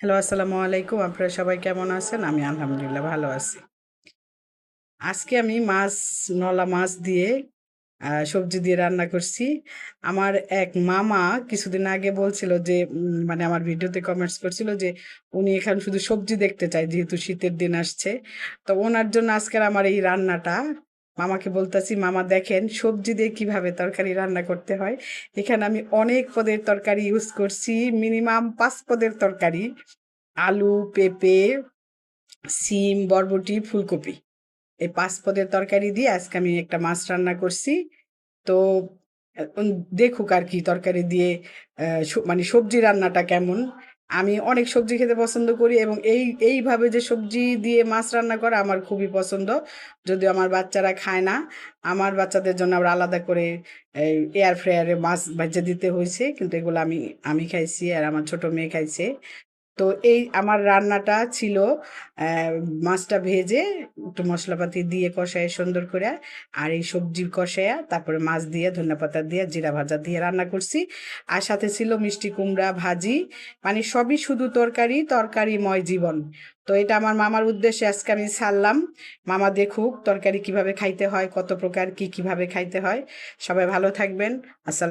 Hello, আসসালামু আলাইকুম। আপনারা সবাই কেমন আছেন? আমি আলহামদুলিল্লাহ ভালো আছি। আজকে আমি নলা মাছ দিয়ে সবজি দিয়ে রান্না করছি। আমার এক মামা কিছুদিন আগে বলছিল যে মানে আমার ভিডিওতে কমেন্টস করছিল যে উনি এখানে শুধু সবজি দেখতে চায় যেহেতু শীতের দিন আসছে। তো ওনার জন্য আজকের আমার এই রান্নাটা। মামাকে বলতেছি, মামা দেখেন সবজি দিয়ে কিভাবে তরকারি রান্না করতে হয়। এখানে আমি অনেক পদের তরকারি ইউজ করছি, মিনিমাম ৫ পদের তরকারি। আলু, পেঁপে, সিম, বরবটি, ফুলকপি। এই ৫ পদের তরকারি দিয়ে আজকে আমি একটা মাছ রান্না করছি। তো দেখুক আর কি তরকারি দিয়ে মানে সবজি রান্নাটা কেমন। আমি অনেক সবজি খেতে পছন্দ করি এবং এইভাবে যে সবজি দিয়ে মাছ রান্না করা আমার খুবই পছন্দ। যদিও আমার বাচ্চারা খায় না। আমার বাচ্চাদের জন্য আবার আলাদা করে এয়ার ফ্রায়ারে মাছ ভেজে দিতে হয়েছে। কিন্তু এগুলো আমি খাইছি আর আমার ছোট মেয়ে খাইছে। তো এই আমার রান্নাটা ছিল আহ, মাছটা ভেজে একটু মশলাপাতি দিয়ে কষায় সুন্দর করে, আর এই সবজি কষায়া তারপরে মাছ দিয়ে ধনেপাতা দিয়ে জিরা ভাজা দিয়ে রান্না করছি। আর সাথে ছিল মিষ্টি কুমড়া ভাজি। মানে সবই শুধু তরকারি, তরকারিময় জীবন। তো এটা আমার মামার উদ্দেশ্যে আজকে আমি ছাড়লাম। মামা দেখুক তরকারি কিভাবে খাইতে হয়, কত প্রকার কি কিভাবে খাইতে হয়। সবাই ভালো থাকবেন। আসসালাম।